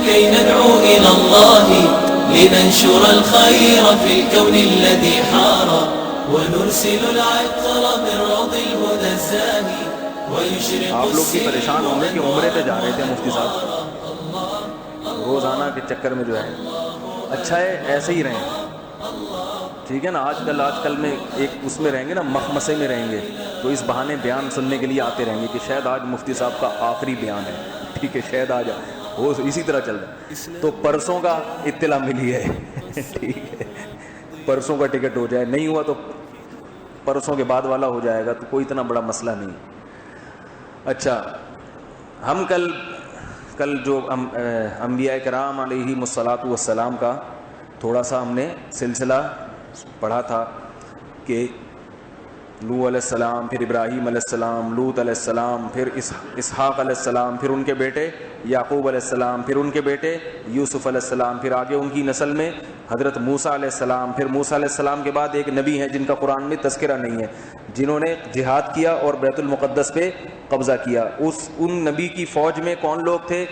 كي ندعو إلى الله لننشر الخير في الكون الذي حار ونرسل العطر من روض الهدى الزاهي ويشرق آپ لوگ بھی پریشان ہوں گے کہ عمرے پہ جا رہے تھے مفتی صاحب روزانہ کے چکر میں جو ہے. اچھا ہے ایسے ہی رہیں, ٹھیک ہے نا. آج کل میں ایک اس میں رہیں گے نا, مخمسے میں رہیں گے, تو اس بہانے بیان سننے کے لیے آتے رہیں گے کہ شاید آج مفتی صاحب کا آخری بیان ہے, ٹھیک ہے, شاید آج وہ اسی طرح چل رہا ہے. تو پرسوں کا اطلاع ملی ہے, ٹھیک ہے, پرسوں کا ٹکٹ ہو جائے, نہیں ہوا تو پرسوں کے بعد والا ہو جائے گا, تو کوئی اتنا بڑا مسئلہ نہیں. اچھا, ہم کل جو انبیاء کرام علیہم الصلاۃ والسلام کا تھوڑا سا ہم نے سلسلہ پڑھا تھا کہ نوح علیہ السلام, پھر ابراہیم علیہ السلام, لوط علیہ السلام, پھر اسحاق علیہ السلام, پھر ان کے بیٹے یعقوب علیہ السلام, پھر ان کے بیٹے یوسف علیہ السلام, پھر آگے ان کی نسل میں حضرت موسیٰ علیہ السلام, پھر موسیٰ علیہ السلام کے بعد ایک نبی ہیں جن کا قرآن میں تذکرہ نہیں ہے, جنہوں نے جہاد کیا اور بیت المقدس پہ قبضہ کیا. ان نبی کی فوج میں کون لوگ تھے؟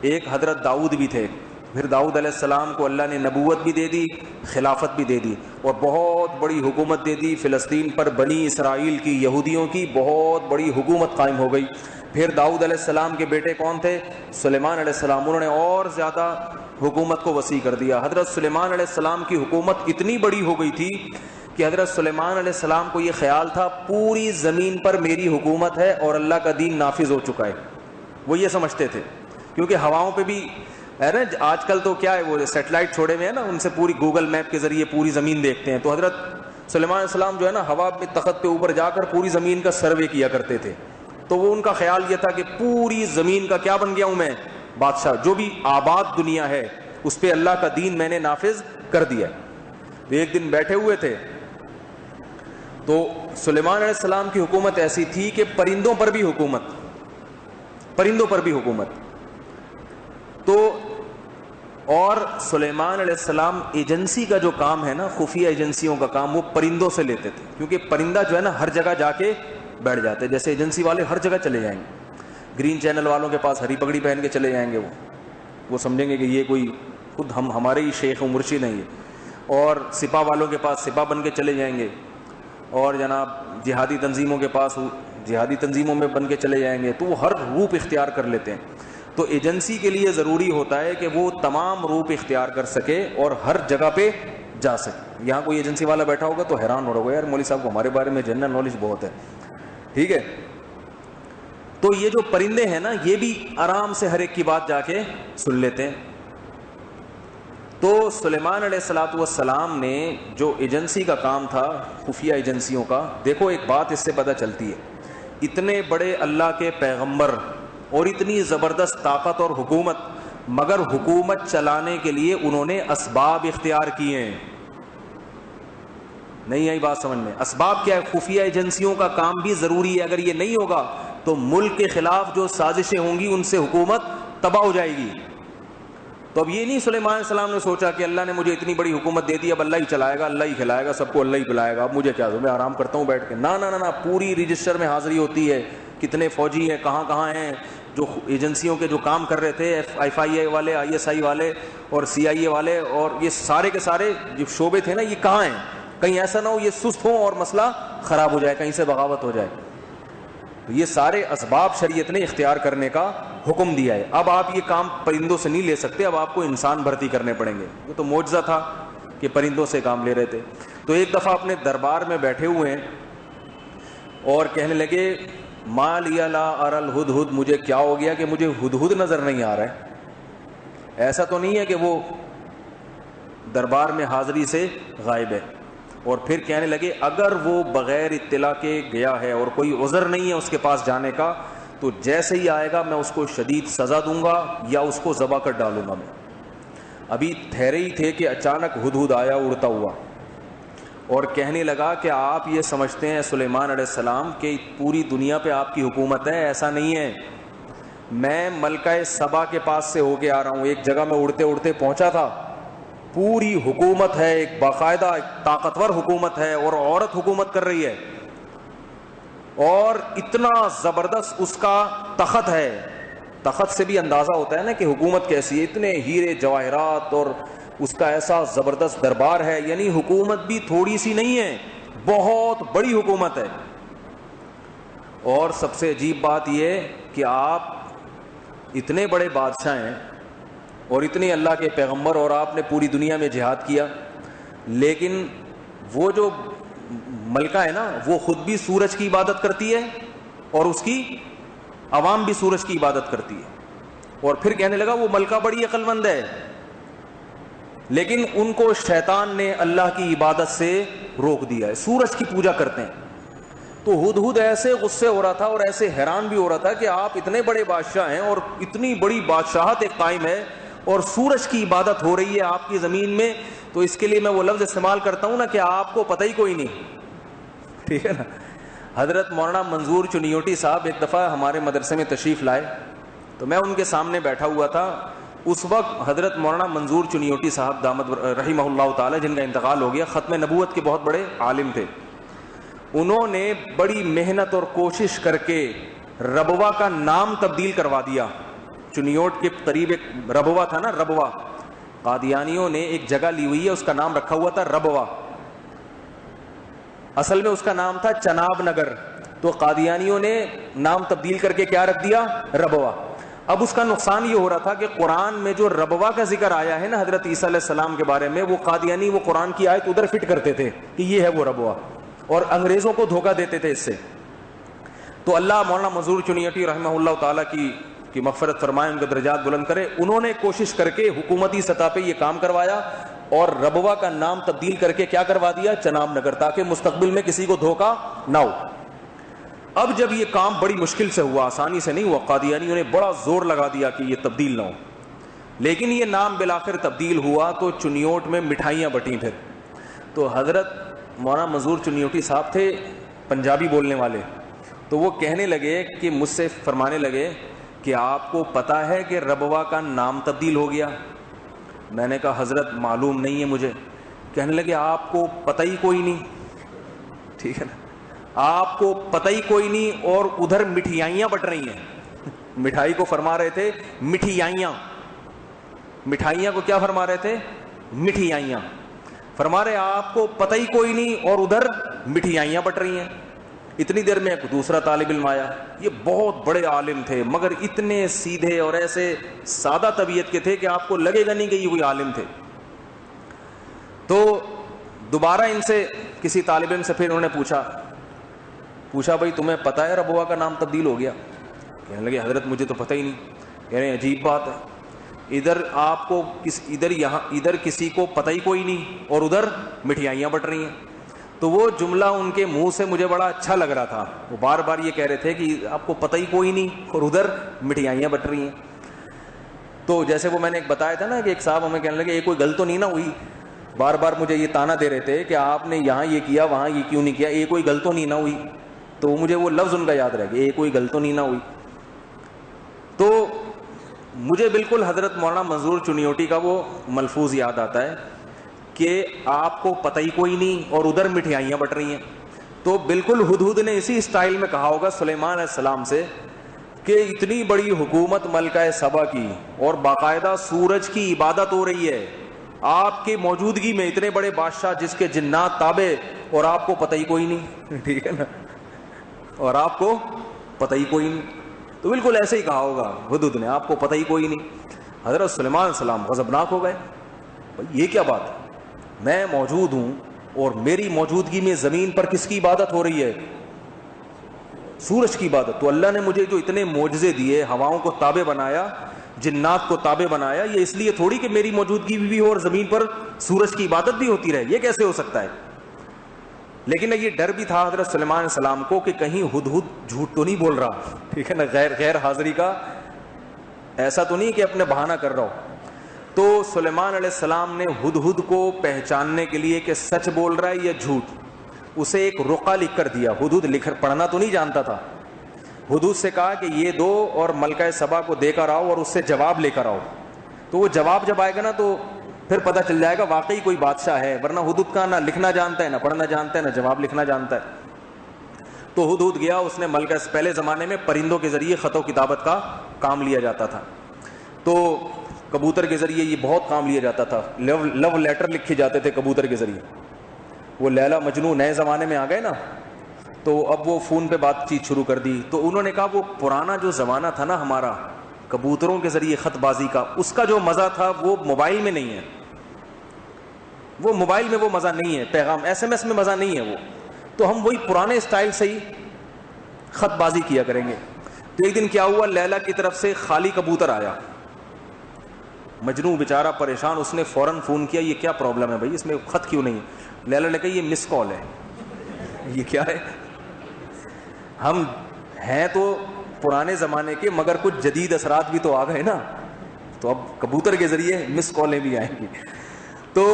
ایک حضرت داؤد بھی تھے. پھر داؤد علیہ السلام کو اللہ نے نبوت بھی دے دی, خلافت بھی دے دی, اور بہت بڑی حکومت دے دی فلسطین پر. بنی اسرائیل کی, یہودیوں کی بہت بڑی حکومت قائم ہو گئی. پھر داؤد علیہ السلام کے بیٹے کون تھے؟ سلیمان علیہ السلام. انہوں نے اور زیادہ حکومت کو وسیع کر دیا. حضرت سلیمان علیہ السلام کی حکومت اتنی بڑی ہو گئی تھی کہ حضرت سلیمان علیہ السلام کو یہ خیال تھا پوری زمین پر میری حکومت ہے اور اللہ کا دین نافذ ہو چکا ہے. وہ یہ سمجھتے تھے, کیونکہ ہواؤں پہ بھی آج کل تو کیا ہے, وہ سیٹلائٹ چھوڑے ہوئے ہیں نا, ان سے پوری گوگل میپ کے ذریعے پوری زمین دیکھتے ہیں. تو حضرت سلیمان علیہ السلام جو ہے نا, ہوا میں تخت پہ اوپر جا کر پوری زمین کا سروے کیا کرتے تھے. تو وہ ان کا خیال یہ تھا کہ پوری زمین کا کیا بن گیا ہوں میں, بادشاہ. جو بھی آباد دنیا ہے اس پہ اللہ کا دین میں نے نافذ کر دیا. ایک دن بیٹھے ہوئے تھے تو سلیمان علیہ السلام کی حکومت ایسی تھی کہ پرندوں پر بھی حکومت. تو اور سلیمان علیہ السلام ایجنسی کا جو کام ہے نا, خفیہ ایجنسیوں کا کام, وہ پرندوں سے لیتے تھے. کیونکہ پرندہ جو ہے نا ہر جگہ جا کے بیٹھ جاتے, جیسے ایجنسی والے ہر جگہ چلے جائیں گے. گرین چینل والوں کے پاس ہری پگڑی پہن کے چلے جائیں گے, وہ سمجھیں گے کہ یہ کوئی خود ہمارے ہی شیخ و مرشد نہیں ہے. اور سپاہ والوں کے پاس سپاہ بن کے چلے جائیں گے, اور جناب جہادی تنظیموں کے پاس جہادی تنظیموں میں بن کے چلے جائیں گے. تو وہ ہر روپ اختیار کر لیتے ہیں. تو ایجنسی کے لیے ضروری ہوتا ہے کہ وہ تمام روپ اختیار کر سکے اور ہر جگہ پہ جا سکے. یہاں کوئی ایجنسی والا بیٹھا ہوگا تو حیران ہو رہا ہوگا, یار مولوی صاحب کو ہمارے بارے میں جنرل نالج بہت ہے, ٹھیک ہے. تو یہ جو پرندے ہیں نا, یہ بھی آرام سے ہر ایک کی بات جا کے سن لیتے ہیں. تو سلیمان علیہ الصلوۃ والسلام نے جو ایجنسی کا کام تھا, خفیہ ایجنسیوں کا, دیکھو ایک بات اس سے پتہ چلتی ہے, اتنے بڑے اللہ کے پیغمبر اور اتنی زبردست طاقت اور حکومت, مگر حکومت چلانے کے لیے انہوں نے اسباب اختیار کیے ہیں. نہیں آئی بات سمجھ میں؟ اسباب کیا ہے؟ خفیہ ایجنسیوں کا کام بھی ضروری ہے. اگر یہ نہیں ہوگا تو ملک کے خلاف جو سازشیں ہوں گی ان سے حکومت تباہ ہو جائے گی. تو اب یہ نہیں سلیمان علیہ السلام نے سوچا کہ اللہ نے مجھے اتنی بڑی حکومت دے دی, اب اللہ ہی چلائے گا, اللہ ہی کھلائے گا, سب کو اللہ ہی پلائے گا, اب مجھے کیا, میں آرام کرتا ہوں بیٹھ کے. نہ, پوری رجسٹر میں حاضری ہوتی ہے, کتنے فوجی ہیں, کہاں ہیں, جو ایجنسیوں کے جو کام کر رہے تھے, FIA والے, ISI والے اور CIA والے, اور یہ سارے کے سارے جو شعبے تھے نا, یہ کہاں ہیں. کہیں ایسا نہ ہو یہ سست ہوں اور مسئلہ خراب ہو جائے, کہیں سے بغاوت ہو جائے. تو یہ سارے اسباب شریعت نے اختیار کرنے کا حکم دیا ہے. اب آپ یہ کام پرندوں سے نہیں لے سکتے, اب آپ کو انسان بھرتی کرنے پڑیں گے. وہ تو معجزہ تھا کہ پرندوں سے کام لے رہے تھے. تو ایک دفعہ اپنے دربار میں بیٹھے ہوئے ہیں اور کہنے لگے, ما لی لا اری الہدہد, مجھے کیا ہو گیا کہ مجھے ہدہد نظر نہیں آ رہا ہے. ایسا تو نہیں ہے کہ وہ دربار میں حاضری سے غائب ہے. اور پھر کہنے لگے, اگر وہ بغیر اطلاع کے گیا ہے اور کوئی عذر نہیں ہے اس کے پاس جانے کا, تو جیسے ہی آئے گا میں اس کو شدید سزا دوں گا یا اس کو ذبح کر ڈالوں گا. میں ابھی ٹھہرے ہی تھے کہ اچانک ہدہد آیا اڑتا ہوا اور کہنے لگا کہ آپ یہ سمجھتے ہیں سلیمان علیہ السلام کہ پوری دنیا پہ آپ کی حکومت ہے, ایسا نہیں ہے. میں ملکہ سبا کے پاس سے ہو کے آ رہا ہوں, ایک جگہ میں اڑتے اڑتے پہنچا تھا, پوری حکومت ہے, ایک باقاعدہ ایک طاقتور حکومت ہے, اور عورت حکومت کر رہی ہے, اور اتنا زبردست اس کا تخت ہے, تخت سے بھی اندازہ ہوتا ہے نا کہ حکومت کیسی ہے, اتنے ہیرے جواہرات اور اس کا ایسا زبردست دربار ہے, یعنی حکومت بھی تھوڑی سی نہیں ہے, بہت بڑی حکومت ہے. اور سب سے عجیب بات یہ کہ آپ اتنے بڑے بادشاہ ہیں اور اتنے اللہ کے پیغمبر, اور آپ نے پوری دنیا میں جہاد کیا, لیکن وہ جو ملکہ ہے نا وہ خود بھی سورج کی عبادت کرتی ہے اور اس کی عوام بھی سورج کی عبادت کرتی ہے. اور پھر کہنے لگا وہ ملکہ بڑی عقل مند ہے, لیکن ان کو شیطان نے اللہ کی عبادت سے روک دیا ہے, سورج کی پوجا کرتے ہیں. تو ہدہد ایسے غصے ہو رہا تھا اور ایسے حیران بھی ہو رہا تھا کہ آپ اتنے بڑے بادشاہ ہیں اور اتنی بڑی بادشاہت ایک قائم ہے اور سورج کی عبادت ہو رہی ہے آپ کی زمین میں, تو اس کے لیے میں وہ لفظ استعمال کرتا ہوں نا کہ آپ کو پتہ ہی کوئی نہیں, ٹھیک ہے نا. حضرت مولانا منظور چنیوٹی صاحب ایک دفعہ ہمارے مدرسے میں تشریف لائے, تو میں ان کے سامنے بیٹھا ہوا تھا. اس وقت حضرت مولانا منظور چنیوٹی صاحب دامت رحمہ اللہ تعالی, جن کا انتقال ہو گیا, ختم نبوت کے بہت بڑے عالم تھے. انہوں نے بڑی محنت اور کوشش کر کے ربوہ کا نام تبدیل کروا دیا. چنیوٹ کے قریب ایک ربوہ تھا نا, ربوہ, قادیانیوں نے ایک جگہ لی ہوئی ہے, اس کا نام رکھا ہوا تھا ربوہ. اصل میں اس کا نام تھا چناب نگر, تو قادیانیوں نے نام تبدیل کر کے کیا رکھ دیا, ربوہ. اب اس کا نقصان یہ ہو رہا تھا کہ قرآن میں جو ربوہ کا ذکر آیا ہے نا حضرت عیسیٰ علیہ السلام کے بارے میں, وہ قادیانی وہ قرآن کی آیت ادھر فٹ کرتے تھے کہ یہ ہے وہ ربوہ, اور انگریزوں کو دھوکہ دیتے تھے اس سے. تو اللہ مولانا منظور چنیوٹی رحمہ اللہ تعالیٰ کی مغفرت فرمائے, ان کے درجات بلند کرے. انہوں نے کوشش کر کے حکومتی سطح پہ یہ کام کروایا اور ربوہ کا نام تبدیل کر کے کیا کروا دیا, چناب نگر, تاکہ مستقبل میں کسی کو دھوکہ نہ ہو. اب جب یہ کام بڑی مشکل سے ہوا, آسانی سے نہیں ہوا, قادیانیوں نے بڑا زور لگا دیا کہ یہ تبدیل نہ ہو, لیکن یہ نام بالآخر تبدیل ہوا. تو چنیوٹ میں مٹھائیاں بٹیں پھر. تو حضرت مولانا منظور چنیوٹی صاحب تھے پنجابی بولنے والے, تو وہ کہنے لگے کہ مجھ سے فرمانے لگے کہ آپ کو پتہ ہے کہ ربوہ کا نام تبدیل ہو گیا؟ میں نے کہا حضرت معلوم نہیں ہے مجھے. کہنے لگے آپ کو پتہ ہی کوئی نہیں, ٹھیک ہے نا, آپ کو پتہ ہی کوئی نہیں, اور ادھر مٹھائیاں بٹ رہی ہیں. مٹھائی کو فرما رہے تھے مٹھائیاں, مٹھائیاں کو کیا فرما رہے تھے, مٹھائیاں. فرما رہے آپ کو پتہ ہی کوئی نہیں اور ادھر مٹھائیاں بٹ رہی ہیں. اتنی دیر میں ایک دوسرا طالب علم آیا, یہ بہت بڑے عالم تھے مگر اتنے سیدھے اور ایسے سادہ طبیعت کے تھے کہ آپ کو لگے گا نہیں کہ یہ کوئی عالم تھے. تو دوبارہ ان سے کسی طالب علم سے پھر انہوں نے پوچھا بھائی تمہیں پتہ ہے ربوہ کا نام تبدیل ہو گیا؟ کہنے لگے حضرت مجھے تو پتہ ہی نہیں. کہہ رہے ہیں عجیب بات ہے, ادھر آپ کو ادھر کسی کو پتہ ہی کوئی نہیں اور ادھر مٹھائیاں بٹ رہی ہیں. تو وہ جملہ ان کے منہ سے مجھے بڑا اچھا لگ رہا تھا. وہ بار بار یہ کہہ رہے تھے کہ آپ کو پتہ ہی کوئی نہیں اور ادھر مٹھائیاں بٹ رہی ہیں. تو جیسے وہ میں نے ایک بتایا تھا نا کہ ایک صاحب ہمیں کہنے لگے یہ کوئی غلط تو نہیں نہ ہوئی, بار بار مجھے یہ تانا دے رہے تھے کہ آپ نے یہاں یہ کیا وہاں یہ کیوں نہیں کیا, یہ کوئی غلط تو نہیں نہ ہوئی. تو مجھے وہ لفظ ان کا یاد رہ گیا, یہ کوئی غلط تو نہیں نہ ہوئی. تو مجھے بالکل حضرت مولانا منظور چنیوٹی کا وہ ملفوظ یاد آتا ہے کہ آپ کو پتہ ہی کوئی نہیں اور ادھر مٹھائیاں بٹ رہی ہیں. تو بالکل ہدہد نے اسی اسٹائل میں کہا ہوگا سلیمان علیہ السلام سے کہ اتنی بڑی حکومت ملکہ سبا کی اور باقاعدہ سورج کی عبادت ہو رہی ہے آپ کی موجودگی میں, اتنے بڑے بادشاہ جس کے جنات تابع, اور آپ کو پتہ ہی کوئی نہیں, ٹھیک ہے نا, اور آپ کو پتہ ہی کوئی نہیں. تو بالکل ایسے ہی کہا ہوگا ہدہد نے, آپ کو پتہ ہی کوئی نہیں. حضرت سلیمان علیہ السلام غضبناک ہو گئے, یہ کیا بات ہے, میں موجود ہوں اور میری موجودگی میں زمین پر کس کی عبادت ہو رہی ہے, سورج کی عبادت. تو اللہ نے مجھے جو اتنے معجزے دیے, ہواؤں کو تابع بنایا, جنات کو تابع بنایا, یہ اس لیے تھوڑی کہ میری موجودگی بھی ہو اور زمین پر سورج کی عبادت بھی ہوتی رہے, یہ کیسے ہو سکتا ہے. لیکن یہ ڈر بھی تھا حضرت سلیمان علیہ السلام کو کہ کہیں ہدہد جھوٹ تو نہیں بول رہا, ٹھیک ہے نا, غیر حاضری کا ایسا تو نہیں کہ اپنے بہانہ کر رہا ہو. تو سلیمان علیہ السلام نے ہدہد کو پہچاننے کے لیے کہ سچ بول رہا ہے یا جھوٹ, اسے ایک رقعہ لکھ کر دیا. ہدہد پڑھنا تو نہیں جانتا تھا. ہدہد سے کہا کہ یہ دو اور ملکہ سبا کو دے کر آؤ اور اس سے جواب لے کر آؤ. تو وہ جواب جب آئے گا نا تو پھر پتہ چل جائے گا واقعی کوئی بادشاہ ہے, ورنہ ہدہد کا نہ لکھنا جانتا ہے, نہ پڑھنا جانتا ہے, نہ جواب لکھنا جانتا ہے. تو ہدہد گیا, اس نے ملکہ, پہلے زمانے میں پرندوں کے ذریعے خط و کتابت کا کام لیا جاتا تھا. تو کبوتر کے ذریعے یہ بہت کام لیا جاتا تھا. لو لیٹر لکھے جاتے تھے کبوتر کے ذریعے. وہ لیلا مجنو نئے زمانے میں آ گئے نا, تو اب وہ فون پہ بات چیت شروع کر دی. تو انہوں نے کہا وہ پرانا جو زمانہ تھا نا ہمارا کبوتروں کے ذریعے خط بازی کا, اس کا جو مزہ تھا وہ موبائل میں نہیں ہے. وہ موبائل میں وہ مزہ نہیں ہے, پیغام SMS میں مزہ نہیں ہے وہ. تو ہم وہی پرانے اسٹائل سے ہی خط بازی کیا کریں گے. تو ایک دن کیا ہوا, لیلا کی طرف سے خالی کبوتر آیا. مجنو بیچارہ پریشان, اس نے فوراً فون کیا, یہ کیا پرابلم ہے بھائی, اس میں خط کیوں نہیں ہے؟ لیلا نے کہا یہ مس کال ہے. یہ کیا ہے؟ ہم ہیں تو پرانے زمانے کے, مگر کچھ جدید اثرات بھی تو آ گئے نا, تو اب کبوتر کے ذریعے مس کالیں بھی آئیں گی. تو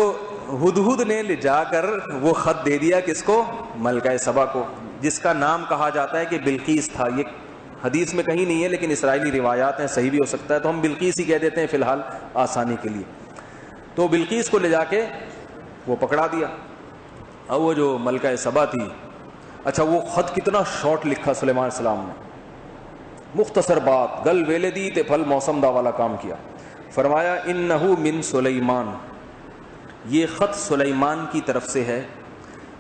ہدہد نے لے جا کر وہ خط دے دیا کس کو؟ ملکہ سبا کو, جس کا نام کہا جاتا ہے کہ بلقیس تھا. یہ حدیث میں کہیں نہیں ہے لیکن اسرائیلی روایات ہیں, صحیح بھی ہو سکتا ہے, تو ہم بلقیس ہی کہہ دیتے ہیں فی الحال آسانی کے لیے. تو بلقیس کو لے جا کے وہ پکڑا دیا. اب وہ جو ملکہ سبا تھی, اچھا وہ خط کتنا شارٹ لکھا سلیمان علیہ السلام نے, مختصر بات, گل ویلے دی تے پھل موسم دا والا کام کیا. فرمایا انہو من سلیمان, یہ خط سلیمان کی طرف سے ہے.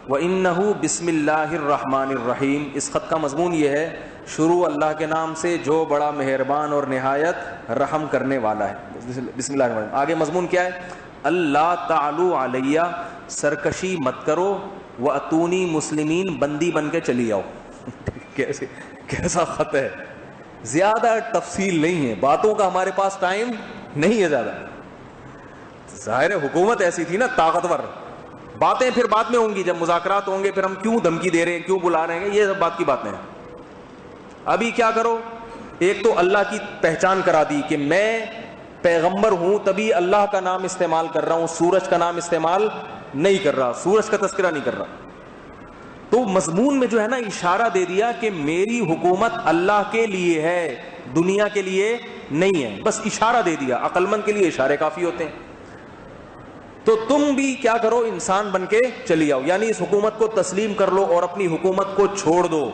وَإِنَّهُ بسم اللہ الرحمن الرحیم, اس خط کا مضمون یہ ہے شروع اللہ کے نام سے جو بڑا مہربان اور نہایت رحم کرنے والا ہے. بسم اللہ الرحمن الرحیم. آگے مضمون کیا ہے؟ اللہ تعالو علیہ, سرکشی مت کرو, وَأَتُونِي مسلمین, بندی بن کے چلی آؤ. کیسا خط ہے, زیادہ تفصیل نہیں ہے, باتوں کا ہمارے پاس ٹائم نہیں ہے زیادہ. ظاہر ہے حکومت ایسی تھی نا طاقتور, باتیں پھر بعد میں ہوں گی جب مذاکرات ہوں گے, پھر ہم کیوں دھمکی دے رہے ہیں, کیوں بلا رہے ہیں, یہ سب بات کی باتیں ہیں. ابھی کیا کرو, ایک تو اللہ کی پہچان کرا دی کہ میں پیغمبر ہوں, تبھی اللہ کا نام استعمال کر رہا ہوں, سورج کا نام استعمال نہیں کر رہا, سورج کا تذکرہ نہیں کر رہا. تو مضمون میں جو ہے نا اشارہ دے دیا کہ میری حکومت اللہ کے لیے ہے, دنیا کے لیے نہیں ہے, بس اشارہ دے دیا. عقل مند کے لیے اشارے کافی ہوتے ہیں. تو تم بھی کیا کرو, انسان بن کے چلی آؤ, یعنی اس حکومت کو تسلیم کر لو اور اپنی حکومت کو چھوڑ دو.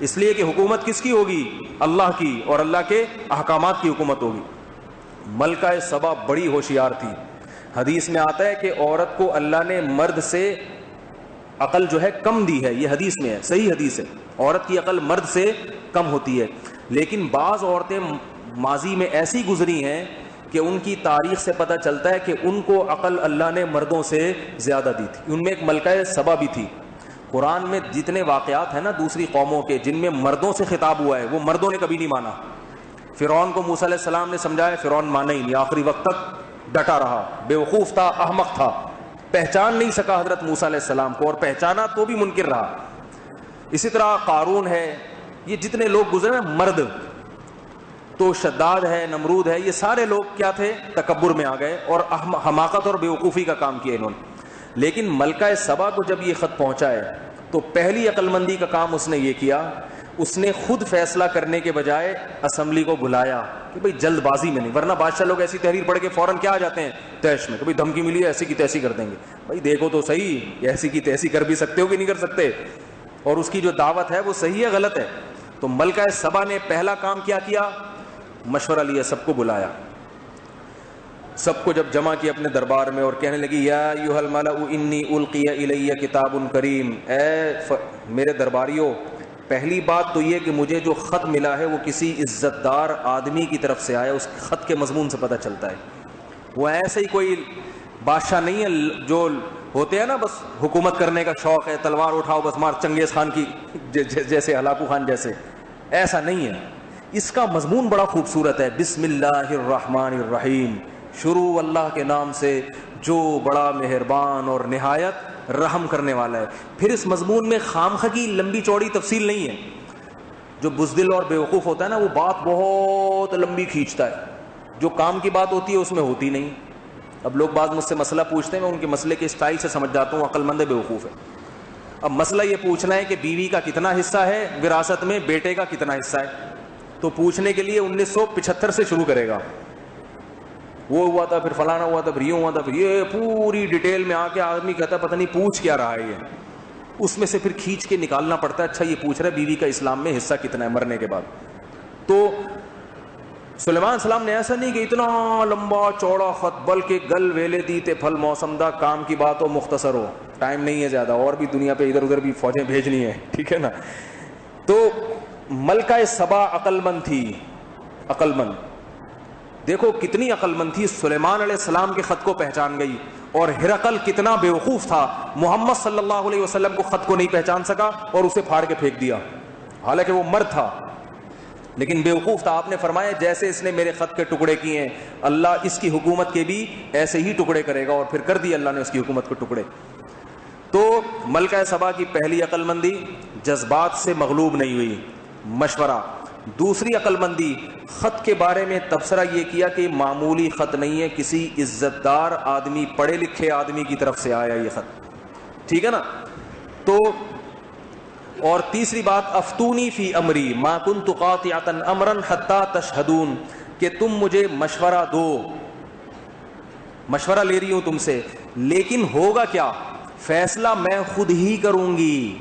اس لیے کہ حکومت کس کی ہوگی؟ اللہ کی, اور اللہ کے احکامات کی حکومت ہوگی. ملکہ سبا بڑی ہوشیار تھی. حدیث میں آتا ہے کہ عورت کو اللہ نے مرد سے عقل جو ہے کم دی ہے, یہ حدیث میں ہے, صحیح حدیث ہے. عورت کی عقل مرد سے کم ہوتی ہے, لیکن بعض عورتیں ماضی میں ایسی گزری ہیں کہ ان کی تاریخ سے پتہ چلتا ہے کہ ان کو عقل اللہ نے مردوں سے زیادہ دی تھی. ان میں ایک ملکہ سبا بھی تھی. قرآن میں جتنے واقعات ہیں نا دوسری قوموں کے جن میں مردوں سے خطاب ہوا ہے, وہ مردوں نے کبھی نہیں مانا. فرعون کو موسیٰ علیہ السلام نے سمجھایا, فرعون مانا ہی نہیں, آخری وقت تک ڈٹا رہا, بیوقوف تھا, احمق تھا, پہچان نہیں سکا حضرت موسیٰ علیہ السلام کو, اور پہچانا تو بھی منکر رہا. اسی طرح قارون ہے, یہ جتنے لوگ گزرے ہیں مرد, تو شداد ہے, نمرود ہے, یہ سارے لوگ کیا تھے؟ تکبر میں آ گئے اور حماقت اور بیوقوفی کا کام کیا انہوں نے. لیکن ملکہ سبا کو جب یہ خط پہنچا ہے تو پہلی عقل مندی کا کام اس نے یہ کیا, اس نے خود فیصلہ کرنے کے بجائے اسمبلی کو بلایا کہ بھئی جلد بازی میں نہیں, ورنہ بادشاہ لوگ ایسی تحریر پڑھ کے فوراً کیا آ جاتے ہیں تیش میں کہ بھئی دھمکی ملی ہے, ایسی کی تیسی کر دیں گے. بھئی دیکھو تو صحیح, ایسی کی تیسی کر بھی سکتے ہو کہ نہیں کر سکتے, اور اس کی جو دعوت ہے وہ صحیح ہے غلط ہے. تو ملکہ سبا نے پہلا کام کیا, مشورہ لیا, سب کو بلایا, سب کو جب جمع کیا اپنے دربار میں, اور کہنے لگی یا ایھا الملأ انی القی الی کتاب کریم, اے میرے درباریوں, پہلی بات تو یہ کہ مجھے جو خط ملا ہے وہ کسی عزت دار آدمی کی طرف سے آیا. اس خط کے مضمون سے پتہ چلتا ہے وہ ایسے ہی کوئی بادشاہ نہیں ہے جو ہوتے ہیں نا بس حکومت کرنے کا شوق ہے, تلوار اٹھاؤ بس مار, چنگیز خان کی جیسے, ہلاکو خان جیسے, ایسا نہیں ہے. اس کا مضمون بڑا خوبصورت ہے, بسم اللہ الرحمن الرحیم, شروع اللہ کے نام سے جو بڑا مہربان اور نہایت رحم کرنے والا ہے. پھر اس مضمون میں خامخواہ کی لمبی چوڑی تفصیل نہیں ہے. جو بزدل اور بیوقوف ہوتا ہے نا وہ بات بہت لمبی کھینچتا ہے, جو کام کی بات ہوتی ہے اس میں ہوتی نہیں. اب لوگ بعض مجھ سے مسئلہ پوچھتے ہیں, میں ان کے مسئلے کے اسٹائل سے سمجھ جاتا ہوں عقل مند ہے بیوقوف ہے. اب مسئلہ یہ پوچھنا ہے کہ بیوی کا کتنا حصہ ہے وراثت میں, بیٹے کا کتنا حصہ ہے, تو پوچھنے کے لیے 1975 سے شروع کرے گا, وہ ہوا تھا, پھر فلانا ہوا تھا, پھر یہ ہوا تھا, پھر یہ پوری ڈیٹیل میں آ کے آدمی کہتا ہے پتہ نہیں پوچھ کیا رہا ہے یہ. اس میں سے پھر کھینچ کے نکالنا پڑتا ہے, اچھا یہ پوچھ رہا ہے بیوی کا اسلام میں حصہ کتنا ہے مرنے کے بعد. تو سلیمان السلام نے ایسا نہیں کہ اتنا لمبا چوڑا خط، بلکہ گل ویلے دیتے پھل موسم دا، کام کی بات ہو مختصر ہو، ٹائم نہیں ہے زیادہ، اور بھی دنیا پہ ادھر ادھر بھی فوجیں بھیجنی ہے، ٹھیک ہے نا. تو ملکہ سبا عقل مند تھی، عقل مند. دیکھو کتنی عقل مند تھی، سلیمان علیہ السلام کے خط کو پہچان گئی. اور ہرقل کتنا بیوقوف تھا، محمد صلی اللہ علیہ وسلم کو خط کو نہیں پہچان سکا اور اسے پھاڑ کے پھینک دیا، حالانکہ وہ مرد تھا لیکن بیوقوف تھا. آپ نے فرمایا جیسے اس نے میرے خط کے ٹکڑے کیے ہیں، اللہ اس کی حکومت کے بھی ایسے ہی ٹکڑے کرے گا، اور پھر کر دی اللہ نے اس کی حکومت کو ٹکڑے. تو ملکہ سبا کی پہلی عقل مندی، جذبات سے مغلوب نہیں ہوئی، مشورہ. دوسری عقل مندی، خط کے بارے میں تبصرہ یہ کیا کہ معمولی خط نہیں ہے، کسی عزت دار آدمی، پڑھے لکھے آدمی کی طرف سے آیا یہ خط، ٹھیک ہے نا. تو اور تیسری بات، افتونی فی امری ما کنت قاطعۃ امرا حتی تشہدون، کہ تم مجھے مشورہ دو، مشورہ لے رہی ہوں تم سے، لیکن ہوگا کیا، فیصلہ میں خود ہی کروں گی،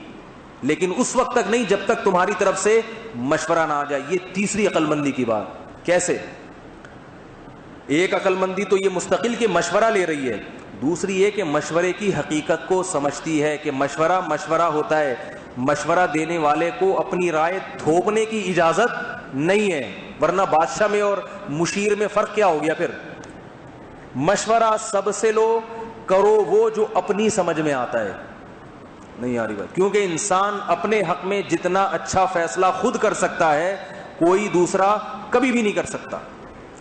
لیکن اس وقت تک نہیں جب تک تمہاری طرف سے مشورہ نہ آ جائے. یہ تیسری عقل مندی کی بات. کیسے؟ ایک عقل مندی تو یہ مستقل کہ مشورہ لے رہی ہے، دوسری یہ کہ مشورے کی حقیقت کو سمجھتی ہے کہ مشورہ ہوتا ہے، مشورہ دینے والے کو اپنی رائے تھوپنے کی اجازت نہیں ہے، ورنہ بادشاہ میں اور مشیر میں فرق کیا ہو گیا پھر. مشورہ سب سے لو، کرو وہ جو اپنی سمجھ میں آتا ہے. نہیں آ رہی بات، کیونکہ انسان اپنے حق میں جتنا اچھا فیصلہ خود کر سکتا ہے کوئی دوسرا کبھی بھی نہیں کر سکتا.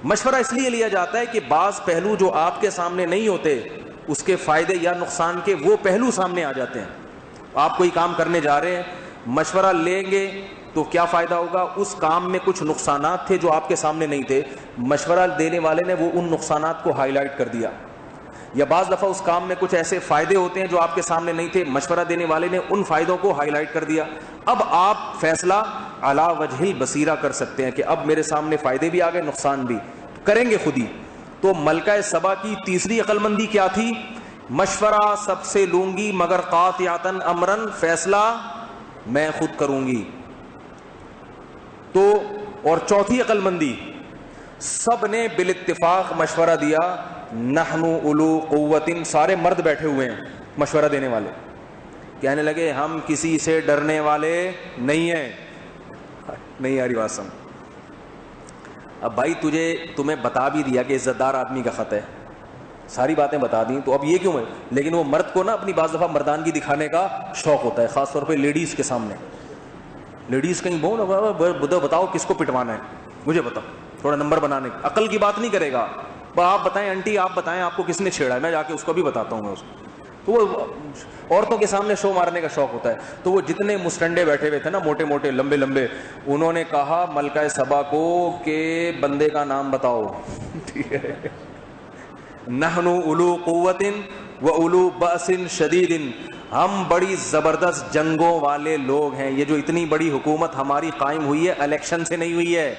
مشورہ اس لیے لیا جاتا ہے کہ بعض پہلو جو آپ کے سامنے نہیں ہوتے، اس کے فائدے یا نقصان کے وہ پہلو سامنے آ جاتے ہیں. آپ کوئی کام کرنے جا رہے ہیں، مشورہ لیں گے تو کیا فائدہ ہوگا، اس کام میں کچھ نقصانات تھے جو آپ کے سامنے نہیں تھے، مشورہ دینے والے نے وہ ان نقصانات کو ہائی لائٹ کر دیا. یا بعض دفعہ اس کام میں کچھ ایسے فائدے ہوتے ہیں جو آپ کے سامنے نہیں تھے، مشورہ دینے والے نے ان فائدوں کو ہائی لائٹ کر دیا. اب آپ فیصلہ علی وجہ البصیرہ کر سکتے ہیں کہ اب میرے سامنے فائدے بھی آ گئے، نقصان بھی، کریں گے خود ہی. تو ملکہ سبا کی تیسری عقل مندی کیا تھی، مشورہ سب سے لوں گی مگر قاطعتاً امرن، فیصلہ میں خود کروں گی. تو اور چوتھی عقل مندی، سب نے بالاتفاق مشورہ دیا، نحن اولو قوت، سارے مرد بیٹھے ہوئے ہیں مشورہ دینے والے، کہنے لگے ہم کسی سے ڈرنے والے نہیں ہیں. نہیں آ رہی بات سمجھ. اب بھائی تمہیں بتا بھی دیا کہ عزت دار آدمی کا خط ہے، ساری باتیں بتا دیں، تو اب یہ کیوں ہے، لیکن وہ مرد کو نا اپنی بعض دفعہ مردانگی دکھانے کا شوق ہوتا ہے، خاص طور پہ لیڈیز کے سامنے. لیڈیز کہیں بتاؤ کس کو پٹوانا ہے، مجھے بتاؤ، تھوڑا نمبر بنانے کی عقل کی بات نہیں کرے گا. آپ بتائیں آنٹی، آپ بتائیں آپ کو کس نے چھیڑا ہے، میں جا کے اس کو بھی بتاتا ہوں. میں اس کو تو وہ عورتوں کے سامنے شو مارنے کا شوق ہوتا ہے. تو وہ جتنے مسٹنڈے بیٹھے ہوئے تھے نا، موٹے موٹے لمبے لمبے، انہوں نے کہا ملکہ سبا کو کہ بندے کا نام بتاؤ. ٹھیک ہے، نحن اولو قوت و اولو بأس شدید، ہم بڑی زبردست جنگوں والے لوگ ہیں. یہ جو اتنی بڑی حکومت ہماری قائم ہوئی ہے الیکشن سے نہیں ہوئی ہے،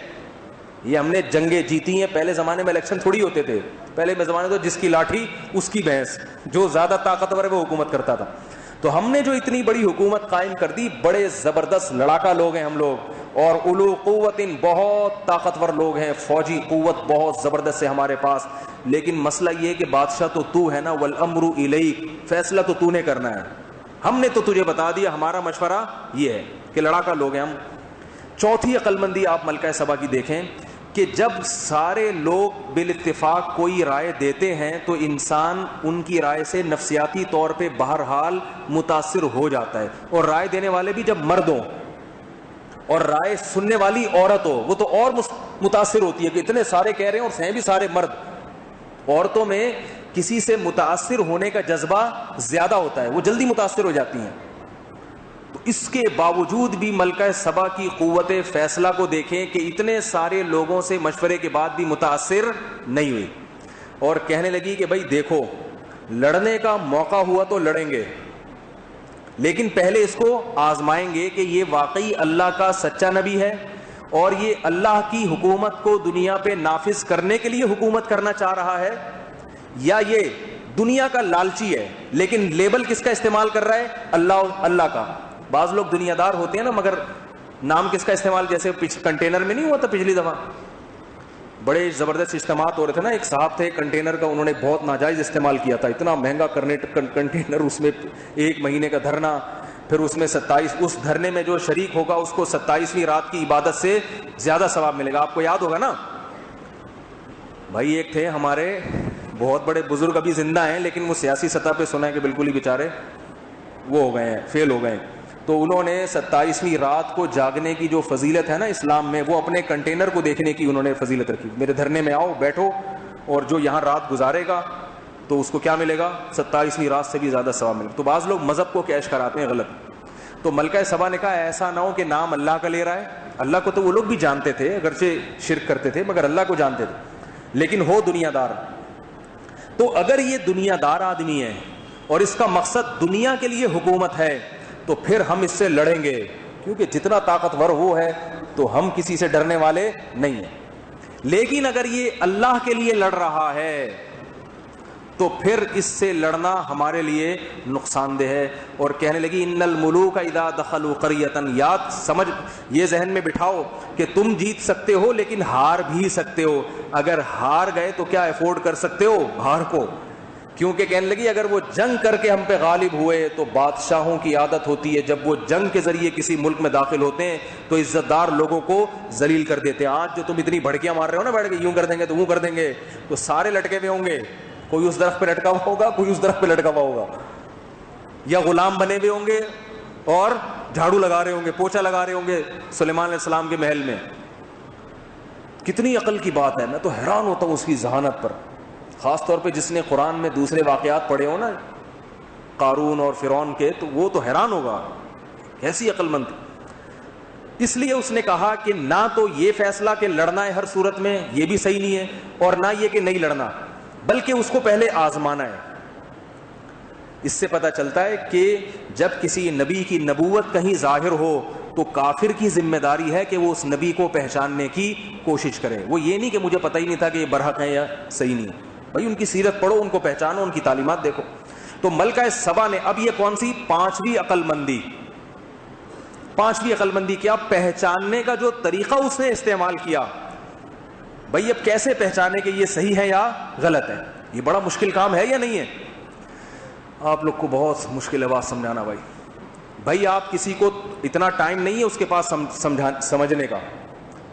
یہ ہم نے جنگیں جیتی ہیں. پہلے زمانے میں الیکشن تھوڑی ہوتے تھے، پہلے زمانے تو جس کی لاٹھی اس کی بھینس، جو زیادہ طاقتور ہے وہ حکومت کرتا تھا. تو ہم نے جو اتنی بڑی حکومت قائم کر دی، بڑے زبردست لڑاکا لوگ ہیں ہم لوگ، اور اولو قوت، بہت طاقتور لوگ ہیں، فوجی قوت بہت زبردست ہے ہمارے پاس. لیکن مسئلہ یہ کہ بادشاہ تو ہے نا، والامر الیک، فیصلہ تو نے کرنا ہے. ہم نے تو تجھے بتا دیا، ہمارا مشورہ یہ ہے کہ لڑاکا لوگ ہیں ہم. چوتھی عقل مندی آپ ملکہ سبا کی دیکھیں کہ جب سارے لوگ بالاتفاق کوئی رائے دیتے ہیں تو انسان ان کی رائے سے نفسیاتی طور پہ بہرحال متاثر ہو جاتا ہے. اور رائے دینے والے بھی جب مرد ہوں اور رائے سننے والی عورت ہو، وہ تو اور متاثر ہوتی ہے کہ اتنے سارے کہہ رہے ہیں اور ہیں بھی سارے مرد. عورتوں میں کسی سے متاثر ہونے کا جذبہ زیادہ ہوتا ہے، وہ جلدی متاثر ہو جاتی ہیں. تو اس کے باوجود بھی ملکہ سبا کی قوت فیصلہ کو دیکھیں کہ اتنے سارے لوگوں سے مشورے کے بعد بھی متاثر نہیں ہوئی، اور کہنے لگی کہ بھائی دیکھو، لڑنے کا موقع ہوا تو لڑیں گے، لیکن پہلے اس کو آزمائیں گے کہ یہ واقعی اللہ کا سچا نبی ہے اور یہ اللہ کی حکومت کو دنیا پہ نافذ کرنے کے لیے حکومت کرنا چاہ رہا ہے، یا یہ دنیا کا لالچی ہے لیکن لیبل کس کا استعمال کر رہا ہے، اللہ کا. بعض لوگ دنیا دار ہوتے ہیں نا، مگر نام کس کا استعمال، جیسے کنٹینر میں نہیں ہوا تھا پچھلی دفعہ، بڑے زبردست اجتماعات ہو رہے تھے نا. ایک صاحب تھے کنٹینر کا, انہوں نے بہت ناجائز استعمال کیا تھا, اتنا مہنگا کنٹینر, اس میں 1 مہینے کا دھرنا, پھر اس میں 27, اس دھرنے میں جو شریک ہوگا اس کو 27ویں رات کی عبادت سے زیادہ ثواب ملے گا. آپ کو یاد ہوگا نا بھائی, ایک تھے ہمارے بہت بڑے بزرگ, ابھی زندہ ہیں لیکن وہ سیاسی سطح پہ سنا ہے کہ بالکل ہی بیچارے وہ ہو گئے ہیں, فیل ہو گئے ہیں. تو انہوں نے 27ویں رات کو جاگنے کی جو فضیلت ہے نا اسلام میں, وہ اپنے کنٹینر کو دیکھنے کی انہوں نے فضیلت رکھی. میرے دھرنے میں آؤ, بیٹھو, اور جو یہاں رات گزارے گا تو اس کو کیا ملے گا, 27ویں رات سے بھی زیادہ ثواب ملے گا. تو بعض لوگ مذہب کو کیش کراتے ہیں غلط. تو ملکہ سبا نے کہا ایسا نہ ہو کہ نام اللہ کا لے رہا ہے, اللہ کو تو وہ لوگ بھی جانتے تھے, اگرچہ شرک کرتے تھے مگر اللہ کو جانتے تھے, لیکن ہو دنیا دار. تو اگر یہ دنیا دار آدمی ہے اور اس کا مقصد دنیا کے لیے حکومت ہے تو پھر ہم اس سے لڑیں گے, کیونکہ جتنا طاقتور وہ ہے تو ہم کسی سے ڈرنے والے نہیں ہیں. لیکن اگر یہ اللہ کے لیے لڑ رہا ہے تو پھر اس سے لڑنا ہمارے لیے نقصان دہ ہے. اور کہنے لگی ان الملوک اذا دخلوا قریۃ, یاد سمجھ یہ ذہن میں بٹھاؤ کہ تم جیت سکتے ہو لیکن ہار بھی سکتے ہو. اگر ہار گئے تو کیا افورڈ کر سکتے ہو ہار کو, کیونکہ کہنے لگی اگر وہ جنگ کر کے ہم پہ غالب ہوئے تو بادشاہوں کی عادت ہوتی ہے جب وہ جنگ کے ذریعے کسی ملک میں داخل ہوتے ہیں تو عزت دار لوگوں کو ذلیل کر دیتے ہیں. آج جو تم اتنی بھڑکیاں مار رہے ہو نا بیٹھ کے, یوں کر دیں گے تو وہ کر دیں گے, تو سارے لٹکے ہوئے ہوں گے, کوئی اس درخت پہ لٹکا ہوا ہوگا, کوئی اس درخت پہ لٹکا ہوا ہوگا, یا غلام بنے ہوئے ہوں گے اور جھاڑو لگا رہے ہوں گے, پوچھا لگا رہے ہوں گے سلیمان علیہ السلام کے محل میں. کتنی عقل کی بات ہے, میں تو حیران ہوتا ہوں اس کی ذہانت پر, خاص طور پہ جس نے قرآن میں دوسرے واقعات پڑھے ہو نا قارون اور فرعون کے, تو وہ تو حیران ہوگا کیسی عقل مند تھی. اس لیے اس نے کہا کہ نہ تو یہ فیصلہ کہ لڑنا ہے ہر صورت میں, یہ بھی صحیح نہیں ہے, اور نہ یہ کہ نہیں لڑنا, بلکہ اس کو پہلے آزمانا ہے. اس سے پتہ چلتا ہے کہ جب کسی نبی کی نبوت کہیں ظاہر ہو تو کافر کی ذمہ داری ہے کہ وہ اس نبی کو پہچاننے کی کوشش کرے. وہ یہ نہیں کہ مجھے پتہ ہی نہیں تھا کہ یہ برحق ہے یا صحیح نہیں, بھائی ان کی سیرت پڑھو, ان کو پہچانو, ان کی تعلیمات دیکھو. تو ملکہ سبا نے اب یہ کون سی 5ویں عقل مندی کیا, پہچاننے کا جو طریقہ اس نے استعمال کیا. بھائی اب کیسے پہچانے کہ یہ صحیح ہے یا غلط ہے, یہ بڑا مشکل کام ہے یا نہیں ہے. آپ لوگ کو بہت مشکل ہے بات سمجھانا بھائی. بھائی آپ کسی کو اتنا ٹائم نہیں ہے اس کے پاس سمجھنے کا,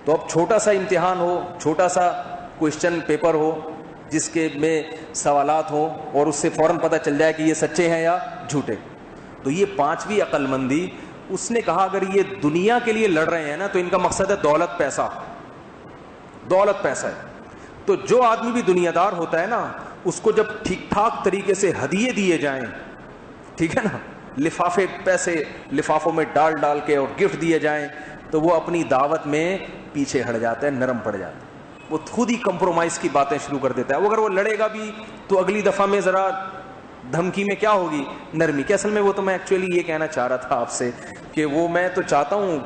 تو اب چھوٹا سا امتحان ہو, چھوٹا سا کوشچن پیپر ہو جس کے میں سوالات ہوں اور اس سے فوراً پتہ چل جائے کہ یہ سچے ہیں یا جھوٹے. تو یہ 5ویں عقل مندی, اس نے کہا اگر یہ دنیا کے لیے لڑ رہے ہیں نا تو ان کا مقصد ہے دولت پیسہ ہے. تو جو آدمی بھی دنیا دار ہوتا ہے نا, اس کو جب ٹھیک ٹھاک طریقے سے ہدیے دیے جائیں, ٹھیک ہے نا, لفافے پیسے لفافوں میں ڈال کے اور گفٹ دیے جائیں, تو وہ اپنی دعوت میں پیچھے ہٹ جاتا ہے, نرم پڑ جاتا ہے, وہ خود ہی کمپرومائز کی باتیں شروع کر دیتا ہے. وہ اگر وہ لڑے گا بھی تو اگلی دفعہ میں ذرا دھمکی میں کیا ہوگی, نرمی. کہ اصل میں وہ تو میں ایکچولی یہ کہنا چاہ رہا تھا آپ سے کہ وہ میں تو چاہتا ہوں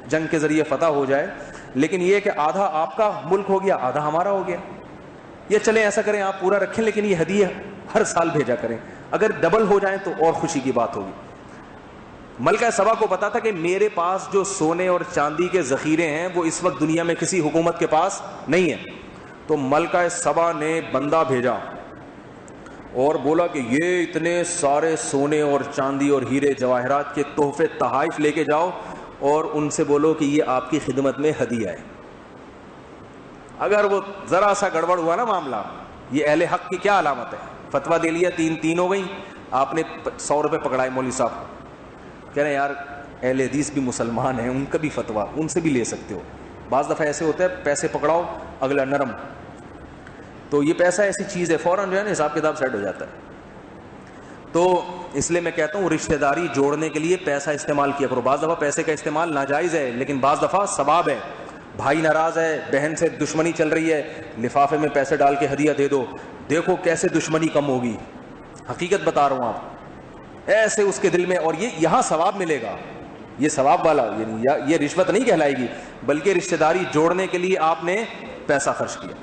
جنگ کے ذریعے فتح ہو جائے, لیکن یہ کہ آدھا آپ کا ملک ہو گیا آدھا ہمارا ہو گیا, یہ چلیں ایسا کریں آپ پورا رکھیں لیکن یہ ہدیے ہر سال بھیجا کریں, اگر ڈبل ہو جائیں تو اور خوشی کی بات ہوگی. ملکہ سبا کو پتا تھا کہ میرے پاس جو سونے اور چاندی کے ذخیرے ہیں وہ اس وقت دنیا میں کسی حکومت کے پاس نہیں ہے. تو ملکہ سبا نے بندہ بھیجا اور بولا کہ یہ اتنے سارے سونے اور چاندی اور ہیرے جواہرات کے تحفے تحائف لے کے جاؤ اور ان سے بولو کہ یہ آپ کی خدمت میں ہدیہ ہے. اگر وہ ذرا سا گڑبڑ ہوا نا معاملہ, یہ اہل حق کی کیا علامت ہے, فتویٰ دے لیا, 3 ہو گئی, آپ نے 100 روپے پکڑائے مولوی صاحب, کہہ رہے ہیں یار اہل حدیث بھی مسلمان ہیں, ان کا بھی فتویٰ ان سے بھی لے سکتے ہو. بعض دفعہ ایسے ہوتا ہے پیسے پکڑاؤ اگلا نرم, تو یہ پیسہ ایسی چیز ہے فوراً جو ہے نا حساب کتاب سیٹ ہو جاتا ہے. تو اس لیے میں کہتا ہوں رشتہ داری جوڑنے کے لیے پیسہ استعمال کیا کرو. بعض دفعہ پیسے کا استعمال ناجائز ہے لیکن بعض دفعہ ثواب ہے. بھائی ناراض ہے, بہن سے دشمنی چل رہی ہے, لفافے میں پیسے ڈال کے ہدیہ دے دو, دیکھو کیسے دشمنی کم ہوگی. حقیقت بتا رہا ہوں آپ, ایسے اس کے دل میں, اور یہ یہاں ثواب ملے گا, یہ ثواب والا, یعنی یہ رشوت نہیں کہلائے گی بلکہ رشتہ داری جوڑنے کے لیے آپ نے پیسہ خرچ کیا.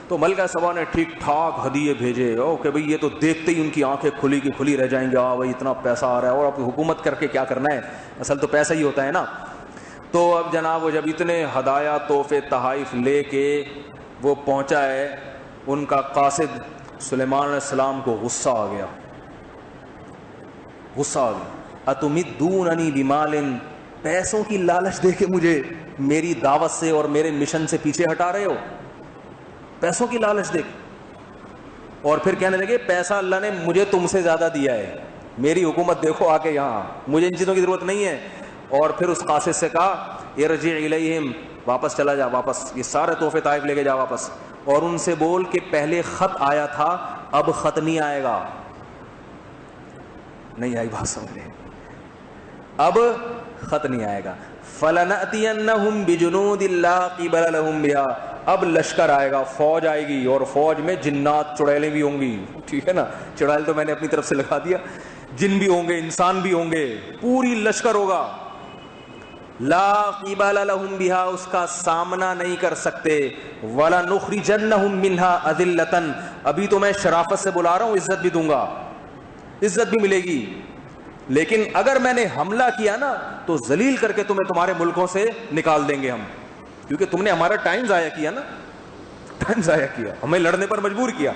تو ملکہ سبا نے ٹھیک ٹھاک ہدیے بھیجے, کہ بھئی یہ تو دیکھتے ہی ان کی آنکھیں کھلی کی کھلی رہ جائیں گے, بھئی اتنا پیسہ آ رہا ہے, اور اب حکومت کر کے کیا کرنا ہے, اصل تو پیسہ ہی ہوتا ہے نا. تو اب جناب وہ جب اتنے ہدایا تحفے تحائف لے کے وہ پہنچا ہے, ان کا قاصد سلیمان علیہ السلام کو غصہ آ گیا, غصہ آ گیا. اتمدوننی بمال, پیسوں کی لالچ دے کے مجھے میری دعوت سے اور میرے مشن سے پیچھے ہٹا رہے ہو, پیسوں کی لالچ دے کے. اور پھر کہنے لگے پیسہ اللہ نے مجھے تم سے زیادہ دیا ہے, میری حکومت دیکھو آ کے یہاں, مجھے ان چیزوں کی ضرورت نہیں ہے. اور پھر اس قاصد سے کہا ارجع الیہم, واپس چلا جا, واپس یہ سارے تحفے طائف لے کے جا واپس, اور ان سے بول کہ پہلے خط آیا تھا اب خط نہیں آئے گا. نہیں آئی بات سمجھے, اب خط نہیں آئے گا. فَلَنَأْتِيَنَّهُمْ بِجُنُودٍ لَا قِبَلَ لَهُمْ بِهَا, اب لشکر آئے گا, فوج آئے گی, اور فوج میں جنات چڑیلیں بھی ہوں گی. ٹھیک ہے نا, چڑیل تو میں نے اپنی طرف سے لگا دیا, جن بھی ہوں گے, انسان بھی ہوں گے, پوری لشکر ہوگا. لا قبال لهم بها, اس کا سامنا نہیں کر سکتے. وَلَنُخْرِجَنَّهُمْ مِنْهَا أَذِلَّةً, ابھی تو میں شرافت سے بلا رہا ہوں, عزت بھی دوں گا, عزت بھی ملے گی, لیکن اگر میں نے حملہ کیا نا تو ذلیل کر کے تمہیں تمہارے ملکوں سے نکال دیں گے ہم, کیونکہ تم نے ہمارا ٹائم ضائع کیا نا, ٹائم ضائع کیا, ہمیں لڑنے پر مجبور کیا.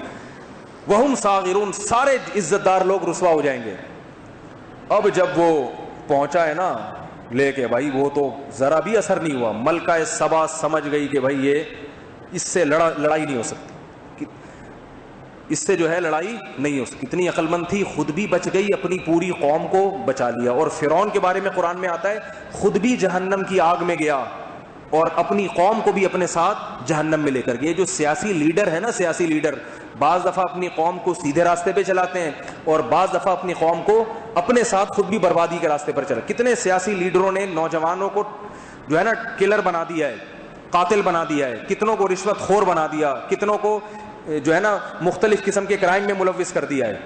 وَهُمْ صَاغِرُونَ, سارے عزت دار لوگ رسوا ہو جائیں گے. اب جب وہ پہنچا ہے نا لے کے, بھائی وہ تو ذرا بھی اثر نہیں ہوا. ملکہ سبا سمجھ گئی کہ بھائی یہ اس سے لڑائی نہیں ہو سکتی, اس سے جو ہے لڑائی نہیں ہو سکتی. اتنی عقل مند تھی, خود بھی بچ گئی, اپنی پوری قوم کو بچا لیا. اور فرعون کے بارے میں قرآن میں آتا ہے خود بھی جہنم کی آگ میں گیا اور اپنی قوم کو بھی اپنے ساتھ جہنم میں لے کر گئے. جو سیاسی لیڈر ہے نا, سیاسی لیڈر بعض دفعہ اپنی قوم کو سیدھے راستے پہ چلاتے ہیں اور بعض دفعہ اپنی قوم کو اپنے ساتھ خود بھی بربادی کے راستے پر چلا. کتنے سیاسی لیڈروں نے نوجوانوں کو جو ہے نا کلر بنا دیا ہے, قاتل بنا دیا ہے, کتنوں کو رشوت خور بنا دیا, کتنوں کو جو ہے نا مختلف قسم کے کرائم میں ملوث کر دیا ہے,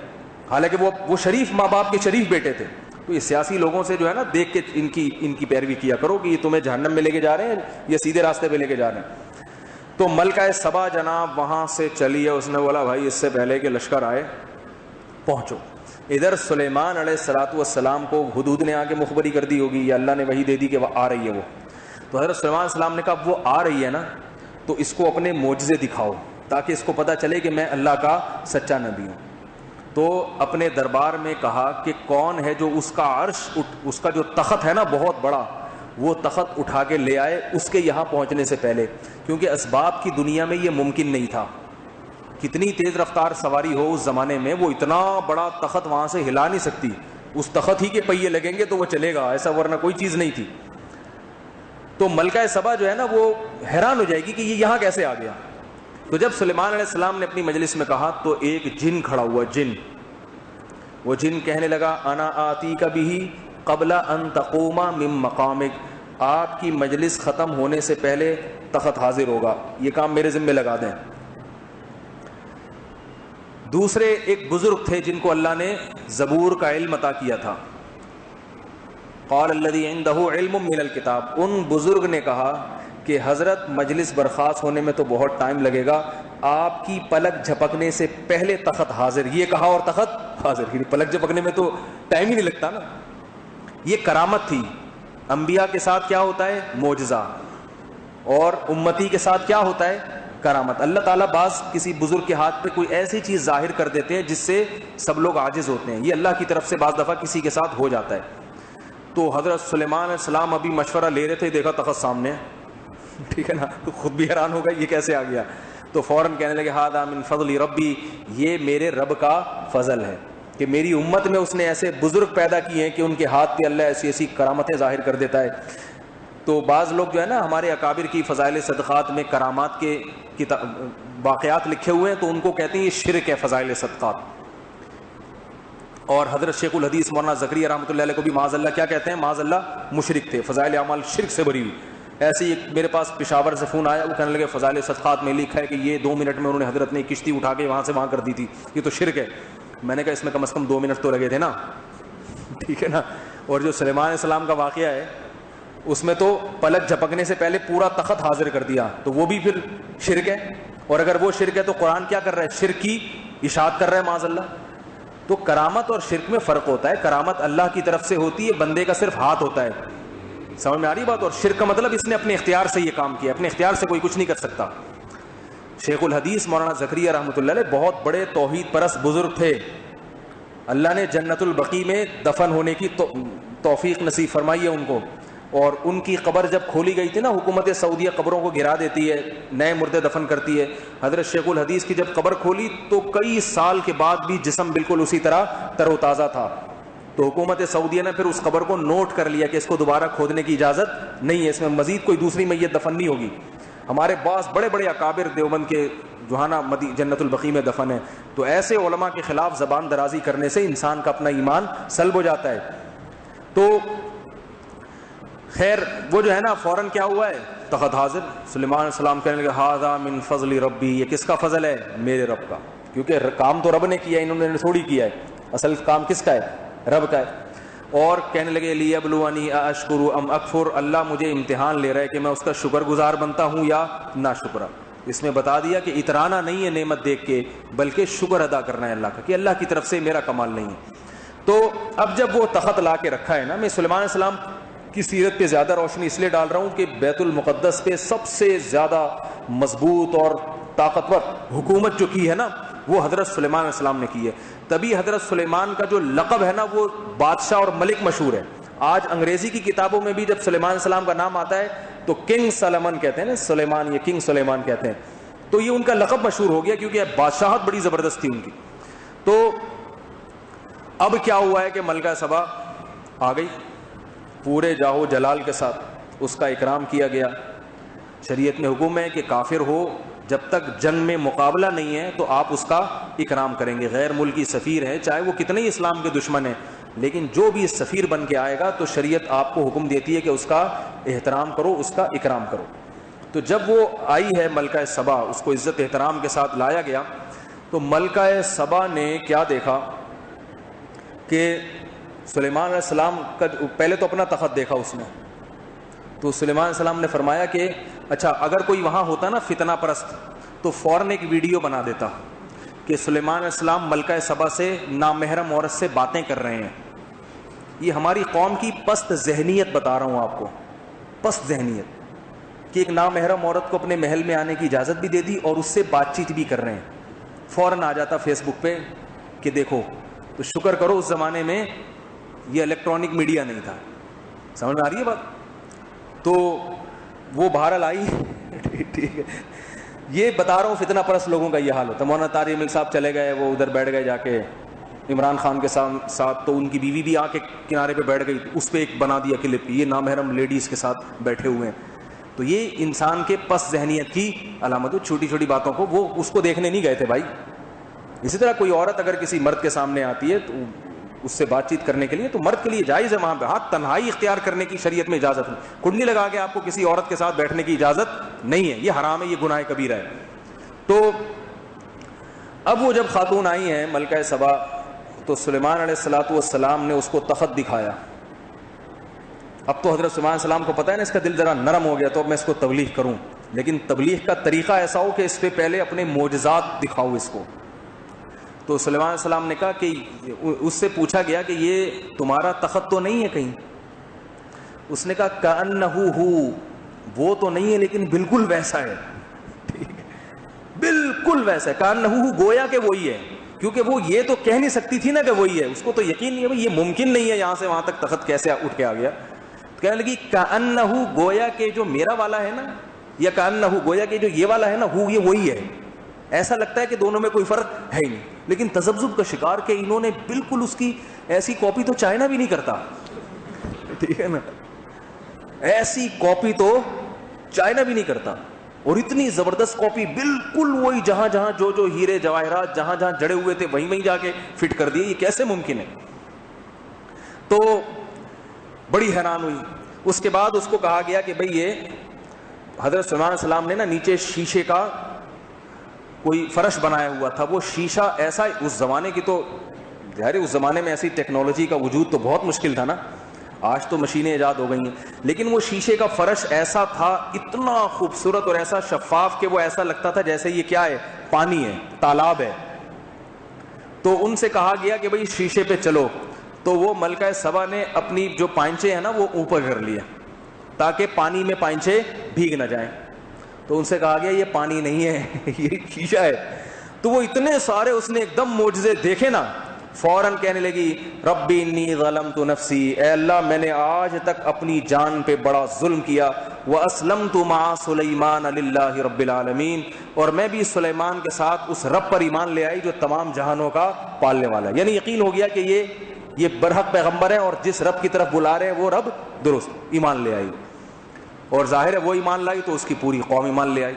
حالانکہ وہ شریف ماں باپ کے شریف بیٹے تھے. تو یہ سیاسی لوگوں سے جو ہے نا دیکھ کے ان کی پیروی کیا کرو کہ یہ تمہیں جہنم میں لے کے جا رہے ہیں یا سیدھے راستے پہ لے کے جا رہے ہیں. تو ملکہ سبا جناب وہاں سے چلی ہے, اس نے بولا بھائی اس سے پہلے کہ لشکر آئے پہنچو. ادھر سلیمان علیہ الصلوۃ والسلام کو ہدہد نے آ کے مخبری کر دی ہوگی یا اللہ نے وحی دے دی کہ وہ آ رہی ہے. وہ تو حضرت سلیمان علیہ السلام نے کہا وہ آ رہی ہے نا تو اس کو اپنے معجزے دکھاؤ تاکہ اس کو پتہ چلے کہ میں اللہ کا سچا نبی ہوں. تو اپنے دربار میں کہا کہ کون ہے جو اس کا عرش, اس کا جو تخت ہے نا بہت بڑا, وہ تخت اٹھا کے لے آئے اس کے یہاں پہنچنے سے پہلے, کیونکہ اسباب کی دنیا میں یہ ممکن نہیں تھا. کتنی تیز رفتار سواری ہو اس زمانے میں, وہ اتنا بڑا تخت وہاں سے ہلا نہیں سکتی, اس تخت ہی کے پہیے لگیں گے تو وہ چلے گا, ایسا ورنہ کوئی چیز نہیں تھی. تو ملکہ سبا جو ہے نا وہ حیران ہو جائے گی کہ یہ یہاں کیسے آ گیا. تو جب سلیمان علیہ السلام نے اپنی مجلس میں کہا تو ایک جن کھڑا ہوا, جن, وہ جن کہنے لگا انا آتیک بہ قبل ان تقوم من مقامک, آپ کی مجلس ختم ہونے سے پہلے تخت حاضر ہوگا, یہ کام میرے ذمہ لگا دیں. دوسرے ایک بزرگ تھے جن کو اللہ نے زبور کا علم عطا کیا تھا, قال الذی عندہ علم من الکتاب, ان بزرگ نے کہا کہ حضرت مجلس برخاست ہونے میں تو بہت ٹائم لگے گا, آپ کی پلک جھپکنے سے پہلے تخت حاضر. یہ کہا اور تخت حاضر, پلک جھپکنے میں تو ٹائم ہی نہیں لگتا نا. یہ کرامت تھی. انبیاء کے ساتھ کیا ہوتا ہے معجزہ, اور امتی کے ساتھ کیا ہوتا ہے کرامت. اللہ تعالیٰ بعض کسی بزرگ کے ہاتھ پہ کوئی ایسی چیز ظاہر کر دیتے ہیں جس سے سب لوگ عاجز ہوتے ہیں. یہ اللہ کی طرف سے بعض دفعہ کسی کے ساتھ ہو جاتا ہے. تو حضرت سلیمان علیہ السلام ابھی مشورہ لے رہے تھے, دیکھا تخت سامنے, ٹھیک ہے نا, تو خود بھی حیران ہو گئے یہ کیسے آ گیا. تو فوراً کہنے لگے ھذا من فضل ربی, یہ میرے رب کا فضل ہے کہ میری امت میں اس نے ایسے بزرگ پیدا کیے ہیں کہ ان کے ہاتھ پہ اللہ ایسی ایسی کرامتیں ظاہر کر دیتا ہے. تو بعض لوگ جو ہے نا ہمارے اکابر کی فضائل صدقات میں کرامات کے واقعات لکھے ہوئے ہیں, تو ان کو کہتے ہیں یہ شرک ہے فضائل صدقات. اور حضرت شیخ الحدیث مولانا زکریا رحمۃ اللہ علیہ کو بھی معاذ اللہ کیا کہتے ہیں, معاذ اللہ مشرک تھے, فضائل اعمال شرک سے بری ہوئی. ایسے ہی میرے پاس پشاور سے فون آیا, وہ کہنے لگے فضائل صدقات میں لکھا ہے کہ یہ 2 منٹ میں انہوں نے حضرت نے کشتی اٹھا کے وہاں سے وہاں کر دی تھی, یہ تو شرک ہے. میں نے کہا اس میں کم از کم 2 منٹ تو لگے تھے نا, ٹھیک ہے نا. اور جو سلیمان علیہ السلام کا واقعہ ہے اس میں تو پلک جھپکنے سے پہلے پورا تخت حاضر کر دیا, تو وہ بھی پھر شرک ہے. اور اگر وہ شرک ہے تو قرآن کیا کر رہا ہے, شرک کی اشاعت کر رہا ہے معاذ اللہ. تو کرامت اور شرک میں فرق ہوتا ہے. کرامت اللہ کی طرف سے ہوتی ہے, بندے کا صرف ہاتھ ہوتا ہے, سمجھ میں آ رہی بات. اور شرک کا مطلب اس نے اپنے اختیار سے یہ کام کیا, اپنے اختیار سے کوئی کچھ نہیں کر سکتا. شیخ الحدیث مولانا زکریا رحمۃ اللہ علیہ بہت بڑے توحید پرست بزرگ تھے. اللہ نے جنت البقیع میں دفن ہونے کی توفیق نصیب فرمائی ہے ان کو. اور ان کی قبر جب کھولی گئی تھی نا، حکومت سعودیہ قبروں کو گرا دیتی ہے، نئے مردے دفن کرتی ہے. حضرت شیخ الحدیث کی جب قبر کھولی تو کئی سال کے بعد بھی جسم بالکل اسی طرح تر و تازہ تھا. تو حکومت سعودیہ نے پھر اس قبر کو نوٹ کر لیا کہ اس کو دوبارہ کھودنے کی اجازت نہیں ہے، اس میں مزید کوئی دوسری میت دفن نہیں ہوگی. ہمارے بعض بڑے بڑے اکابر دیوبند کے جو ہے نا جنت البقیع میں دفن ہے. تو ایسے علماء کے خلاف زبان درازی کرنے سے انسان کا اپنا ایمان سلب ہو جاتا ہے. تو خیر وہ جو ہے نا فوراً کیا ہوا ہے، تخت حاضر. سلیمان علیہ السلام کہنے لگے ھذا من فضل ربی، یہ کس کا فضل ہے؟ میرے رب کا. کیونکہ کام تو رب نے کیا ہے، انہوں نے تھوڑی کیا ہے، اصل کام کس کا ہے؟ رب کا ہے. اور کہنے لگے لیبلونی اشکر ام اکفر، اللہ مجھے امتحان لے رہا ہے کہ میں اس کا شکر گزار بنتا ہوں یا ناشکرا. اس میں بتا دیا کہ اترانا نہیں ہے نعمت دیکھ کے، بلکہ شکر ادا کرنا ہے اللہ کا، کہ اللہ کی طرف سے میرا کمال نہیں ہے. تو اب جب وہ تخت لا کے رکھا ہے نا، میں سلیمان علیہ السلام کی سیرت پہ زیادہ روشنی اس لیے ڈال رہا ہوں کہ بیت المقدس پہ سب سے زیادہ مضبوط اور طاقتور حکومت جو کی ہے نا، وہ حضرت سلیمان علیہ السلام نے کی ہے. تبھی حضرت سلیمان کا جو لقب ہے نا وہ بادشاہ اور ملک مشہور ہے. آج انگریزی کی کتابوں میں بھی جب سلیمان علیہ السلام کا نام آتا ہے تو کنگ سلیمان کہتے ہیں نا، سلیمان، یہ کنگ سلیمان کہتے ہیں. تو یہ ان کا لقب مشہور ہو گیا کیونکہ بادشاہت بڑی زبردست تھی ان کی. تو اب کیا ہوا ہے کہ ملکہ سبا آ گئی پورے جاہو جلال کے ساتھ، اس کا اکرام کیا گیا. شریعت میں حکم ہے کہ کافر ہو جب تک جنگ میں مقابلہ نہیں ہے تو آپ اس کا اکرام کریں گے. غیر ملکی سفیر ہے، چاہے وہ کتنے ہی اسلام کے دشمن ہیں، لیکن جو بھی سفیر بن کے آئے گا تو شریعت آپ کو حکم دیتی ہے کہ اس کا احترام کرو، اس کا اکرام کرو. تو جب وہ آئی ہے ملکہ سبا، اس کو عزت احترام کے ساتھ لایا گیا. تو ملکہ سبا نے کیا دیکھا کہ سلیمان علیہ السلام کا پہلے تو اپنا تخت دیکھا اس نے. تو سلیمان علیہ السلام نے فرمایا کہ اچھا اگر کوئی وہاں ہوتا نا فتنہ پرست تو فوراً ایک ویڈیو بنا دیتا کہ سلیمان علیہ السلام ملکہ سبا سے نامحرم عورت سے باتیں کر رہے ہیں. یہ ہماری قوم کی پست ذہنیت بتا رہا ہوں آپ کو، پست ذہنیت کہ ایک نامحرم عورت کو اپنے محل میں آنے کی اجازت بھی دے دی اور اس سے بات چیت بھی کر رہے ہیں. فوراً آ جاتا فیس بک پہ کہ دیکھو. تو شکر کرو اس زمانے میں یہ الیکٹرانک میڈیا نہیں تھا. سمجھ میں آ رہی ہے بات؟ تو وہ بہرحال آئی. ٹھیک ہے، یہ بتا رہا ہوں فتنہ پرست لوگوں کا یہ حال ہوتا ہے. مولانا طارق ملک صاحب چلے گئے، وہ ادھر بیٹھ گئے جا کے عمران خان کے ساتھ. تو ان کی بیوی بھی آ کے کنارے پہ بیٹھ گئی، اس پہ ایک بنا دیا کلپ، یہ نامحرم لیڈیز کے ساتھ بیٹھے ہوئے ہیں. تو یہ انسان کے پس ذہنیت کی علامت ہے. چھوٹی چھوٹی باتوں کو وہ اس کو دیکھنے نہیں گئے تھے بھائی. اسی طرح کوئی عورت اگر کسی مرد کے سامنے آتی ہے تو اس سے بات چیت کرنے کے لیے تو مرد کے لیے جائز ہے وہاں پہ. ہاں، تنہائی اختیار کرنے کی شریعت میں اجازت نہیں. کنڈلی لگا کے آپ کو کسی عورت کے ساتھ بیٹھنے کی اجازت نہیں ہے، یہ حرام ہے، یہ گناہ کبیرہ ہے. تو اب وہ جب خاتون آئی ہیں ملکہ سبا تو سلیمان علیہ السلام نے اس کو تخت دکھایا. اب تو حضرت سلیمان علیہ السلام کو پتہ ہے نا اس کا دل ذرا نرم ہو گیا، تو اب میں اس کو تبلیغ کروں، لیکن تبلیغ کا طریقہ ایسا ہو کہ اس پہ پہلے اپنے معجزات دکھاؤ اس کو. تو سلیمان علیہ السلام نے کہا کہ اس سے پوچھا گیا کہ یہ تمہارا تخت تو نہیں ہے کہیں؟ اس نے کہا کأنہ ہو، وہ تو نہیں ہے لیکن بالکل ویسا ہے. ٹھیک ہے، بالکل ویسا ہے. کأنہ ہو، گویا کہ وہی ہے، کیونکہ وہ یہ تو کہہ نہیں سکتی تھی نا کہ وہی ہے. اس کو تو یقین نہیں ہے بھائی یہ ممکن نہیں ہے، یہاں سے وہاں تک تخت کیسے اٹھ کے آ گیا. کہنے لگی کأنہ ہو، گویا کہ جو میرا والا ہے نا، یا کأنہ ہو، گویا کہ جو یہ والا ہے نا، ہو یہ وہی ہے. ایسا لگتا ہے کہ دونوں میں کوئی فرق ہے ہی نہیں. لیکن تذبذب کا شکار کہ انہوں نے بالکل اس کی ایسی کاپی تو چائنا بھی نہیں کرتا. ٹھیک ہے نا، ایسی کاپی تو چائنا بھی نہیں کرتا. اور اتنی زبردست کاپی بالکل وہی، جہاں جہاں جو ہیرے جواہرات جہاں جہاں جڑے ہوئے تھے وہیں جا کے فٹ کر دیے. یہ کیسے ممکن ہے؟ تو بڑی حیران ہوئی. اس کے بعد اس کو کہا گیا کہ بھئی یہ حضرت سلیمان علیہ السلام نے نا نیچے شیشے کا کوئی فرش بنایا ہوا تھا. وہ شیشہ ایسا، اس زمانے کی تو ظاہر اس زمانے میں ایسی ٹیکنالوجی کا وجود تو بہت مشکل تھا نا، آج تو مشینیں ایجاد ہو گئی ہیں، لیکن وہ شیشے کا فرش ایسا تھا، اتنا خوبصورت اور ایسا شفاف کہ وہ ایسا لگتا تھا جیسے یہ کیا ہے، پانی ہے، تالاب ہے. تو ان سے کہا گیا کہ بھئی شیشے پہ چلو. تو وہ ملکہ سبا نے اپنی جو پائنچے ہیں نا وہ اوپر کر لیے تاکہ پانی میں پائنچے بھیگ نہ جائیں. تو ان سے کہا گیا یہ پانی نہیں ہے یہ شیشہ ہے. تو وہ اتنے سارے اس نے ایک دم معجزے دیکھے نا, فوراً کہنے لگی ربی انی ظلمت نفسی, اے اللہ میں نے آج تک اپنی جان پہ بڑا ظلم کیا, واسلمت مع سلیمان للہ رب العالمین, اور میں بھی سلیمان کے ساتھ اس رب پر ایمان لے آئی جو تمام جہانوں کا پالنے والا ہے. یعنی یقین ہو گیا کہ یہ برحق پیغمبر ہیں اور جس رب کی طرف بلا رہے ہیں وہ رب درست, ایمان لے آئی. اور ظاہر ہے وہ ایمان لائی تو اس کی پوری قوم ایمان لے آئی.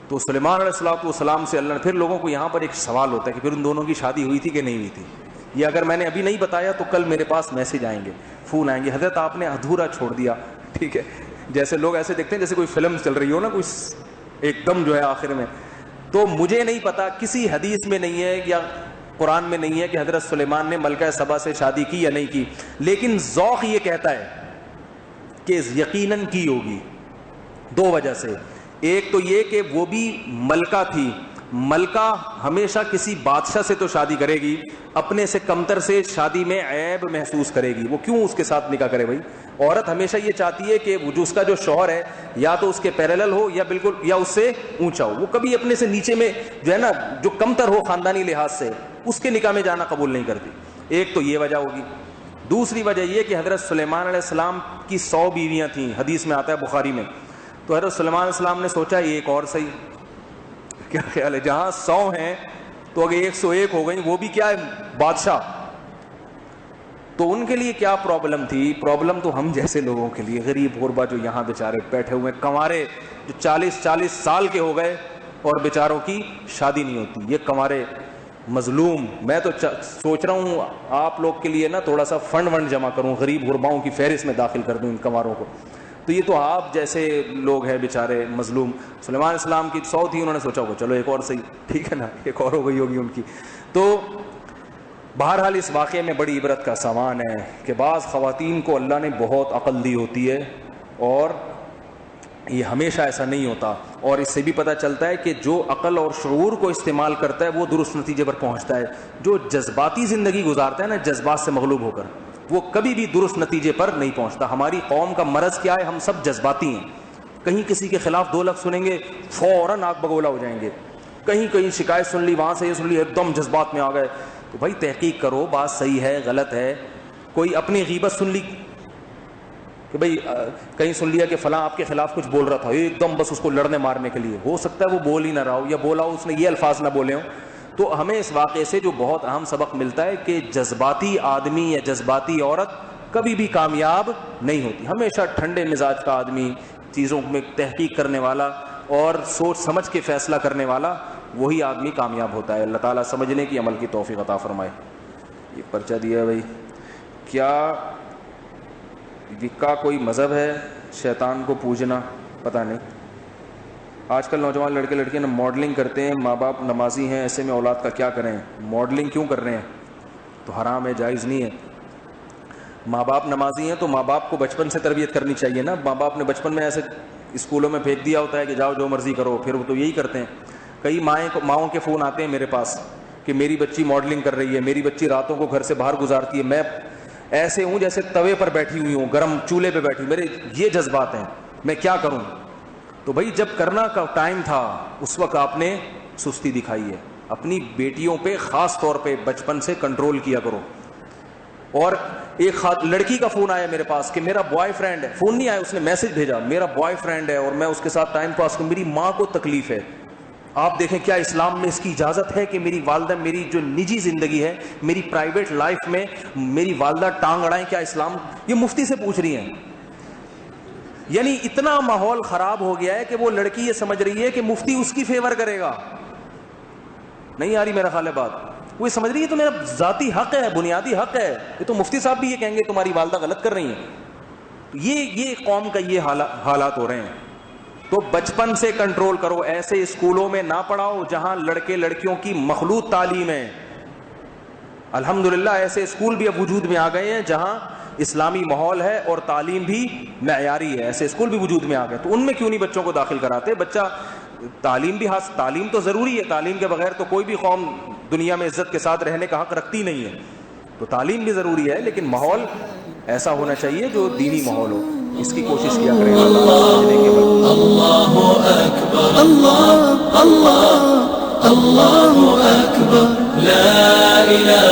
تو سلیمان علیہ السلام سے اللہ نے, پھر لوگوں کو یہاں پر ایک سوال ہوتا ہے کہ پھر ان دونوں کی شادی ہوئی تھی کہ نہیں ہوئی تھی. یہ اگر میں نے ابھی نہیں بتایا تو کل میرے پاس میسج آئیں گے, فون آئیں گے, حضرت آپ نے ادھورا چھوڑ دیا. ٹھیک ہے, جیسے لوگ ایسے دیکھتے ہیں جیسے کوئی فلم چل رہی ہو نا, کوئی ایک دم جو ہے آخر میں. تو مجھے نہیں پتا, کسی حدیث میں نہیں ہے یا قرآن میں نہیں ہے کہ حضرت سلیمان نے ملکہ سبا سے شادی کی یا نہیں کی, لیکن ذوق یہ کہتا ہے کہ یقیناً کی ہوگی. دو وجہ سے, ایک تو یہ کہ وہ بھی ملکہ تھی, ملکہ ہمیشہ کسی بادشاہ سے تو شادی کرے گی, اپنے سے کمتر سے شادی میں عیب محسوس کرے گی. وہ کیوں اس کے ساتھ نکاح کرے بھائی؟ عورت ہمیشہ یہ چاہتی ہے کہ جو اس کا جو شوہر ہے یا تو اس کے پیرالل ہو یا بالکل یا اس سے اونچا ہو. وہ کبھی اپنے سے نیچے میں جو ہے نا, جو کمتر ہو خاندانی لحاظ سے, اس کے نکاح میں جانا قبول نہیں کرتی. ایک تو یہ وجہ ہوگی. دوسری وجہ یہ کہ حضرت سلیمان علیہ السلام کی 100 بیویاں تھیں, حدیث میں آتا ہے بخاری میں. تو حضرت سلیمان علیہ السلام نے سوچا ایک اور صحیح, کیا خیال ہے, جہاں 100 ہیں تو اگر 101 ہو گئی, وہ بھی کیا ہے بادشاہ. تو ان کے لیے کیا پرابلم تھی؟ پرابلم تو ہم جیسے لوگوں کے لیے, غریب غربا جو یہاں بیچارے بیٹھے ہوئے, کنوارے جو 40 سال کے ہو گئے اور بیچاروں کی شادی نہیں ہوتی, یہ کنوارے مظلوم. میں تو سوچ رہا ہوں آپ لوگ کے لیے نا تھوڑا سا فنڈ جمع کروں, غریب غرباؤں کی فہرست میں داخل کر دوں ان کنواروں کو. تو یہ تو آپ جیسے لوگ ہیں بیچارے مظلوم. سلیمان علیہ السلام کی 100 تھی, انہوں نے سوچا ہوگا چلو ایک اور صحیح, ٹھیک ہے نا, ایک اور ہو گئی ہوگی ان کی. تو بہرحال اس واقعے میں بڑی عبرت کا سامان ہے کہ بعض خواتین کو اللہ نے بہت عقل دی ہوتی ہے اور یہ ہمیشہ ایسا نہیں ہوتا. اور اس سے بھی پتہ چلتا ہے کہ جو عقل اور شعور کو استعمال کرتا ہے وہ درست نتیجے پر پہنچتا ہے. جو جذباتی زندگی گزارتا ہے نا, جذبات سے مغلوب ہو کر, وہ کبھی بھی درست نتیجے پر نہیں پہنچتا. ہماری قوم کا مرض کیا ہے؟ ہم سب جذباتی ہیں. کہیں کسی کے خلاف 2 لفظ سنیں گے فوراً آگ بگولا ہو جائیں گے, کہیں شکایت سن لی, وہاں سے یہ سن لی, ایک دم جذبات میں آ گئے. تو بھائی تحقیق کرو, بات صحیح ہے غلط ہے. کوئی اپنی غیبت سن لی کہ بھائی کہیں سن لیا کہ فلاں آپ کے خلاف کچھ بول رہا تھا, ایک دم بس اس کو لڑنے مارنے کے لیے, ہو سکتا ہے وہ بول ہی نہ رہا ہو, یا بولا ہو اس نے یہ الفاظ نہ بولے ہوں. تو ہمیں اس واقعے سے جو بہت اہم سبق ملتا ہے کہ جذباتی آدمی یا جذباتی عورت کبھی بھی کامیاب نہیں ہوتی. ہمیشہ ٹھنڈے مزاج کا آدمی, چیزوں میں تحقیق کرنے والا اور سوچ سمجھ کے فیصلہ کرنے والا, وہی آدمی کامیاب ہوتا ہے. اللہ تعالیٰ سمجھنے کی عمل کی توفیق عطا فرمائے. یہ پرچہ دیا ہے بھائی. کیا کا کوئی مذہب ہے شیطان کو پوجنا؟ پتہ نہیں. آج کل نوجوان لڑکے لڑکیاں ماڈلنگ کرتے ہیں, ماں باپ نمازی ہیں, ایسے میں اولاد کا کیا کریں؟ ماڈلنگ کیوں کر رہے ہیں؟ تو حرام ہے, جائز نہیں ہے. ماں باپ نمازی ہیں تو ماں باپ کو بچپن سے تربیت کرنی چاہیے نا. ماں باپ نے بچپن میں ایسے اسکولوں میں پھینک دیا ہوتا ہے کہ جاؤ جو مرضی کرو, پھر وہ تو یہی کرتے ہیں. کئی ماؤں کے فون آتے ہیں میرے پاس کہ میری بچی ماڈلنگ کر رہی ہے, میری بچی راتوں کو گھر سے باہر گزارتی ہے, میں ایسے ہوں جیسے توے پر بیٹھی ہوئی ہوں, گرم چولہے پہ بیٹھی, میرے یہ جذبات ہیں, میں کیا کروں؟ تو بھائی جب کرنا کا ٹائم تھا اس وقت آپ نے سستی دکھائی ہے. اپنی بیٹیوں پہ خاص طور پہ بچپن سے کنٹرول کیا کرو. اور ایک لڑکی کا فون آیا میرے پاس کہ میرا بوائے فرینڈ ہے, فون نہیں آیا, اس نے میسج بھیجا, میرا بوائے فرینڈ ہے اور میں اس کے ساتھ ٹائم پاس کروں, میری ماں کو تکلیف ہے. آپ دیکھیں کیا اسلام میں اس کی اجازت ہے کہ میری والدہ, میری جو نجی زندگی ہے, میری پرائیویٹ لائف میں میری والدہ ٹانگ اڑائیں؟ کیا اسلام؟ یہ مفتی سے پوچھ رہی ہیں. یعنی اتنا ماحول خراب ہو گیا ہے کہ وہ لڑکی یہ سمجھ رہی ہے کہ مفتی اس کی فیور کرے گا. نہیں آ رہی میرا خیال ہے بات؟ وہ یہ سمجھ رہی ہے تو میرا ذاتی حق ہے, بنیادی حق ہے. یہ تو مفتی صاحب بھی یہ کہیں گے تمہاری والدہ غلط کر رہی ہیں. یہ قوم کا یہ حالات ہو رہے ہیں. تو بچپن سے کنٹرول کرو. ایسے اسکولوں میں نہ پڑھاؤ جہاں لڑکے لڑکیوں کی مخلوط تعلیم ہے. الحمدللہ ایسے اسکول بھی اب وجود میں آ گئے ہیں جہاں اسلامی ماحول ہے اور تعلیم بھی معیاری ہے. ایسے اسکول بھی وجود میں آ گئے, تو ان میں کیوں نہیں بچوں کو داخل کراتے؟ بچہ تعلیم بھی تعلیم تو ضروری ہے, تعلیم کے بغیر تو کوئی بھی قوم دنیا میں عزت کے ساتھ رہنے کا حق رکھتی نہیں ہے. تو تعلیم بھی ضروری ہے, لیکن ماحول ایسا ہونا چاہیے جو دینی ماحول ہو. اس کی کوشش کیا کریں سمجھنے کے وقت. اللہ اکبر اللہ اللہ اللہ اکبر لا الہ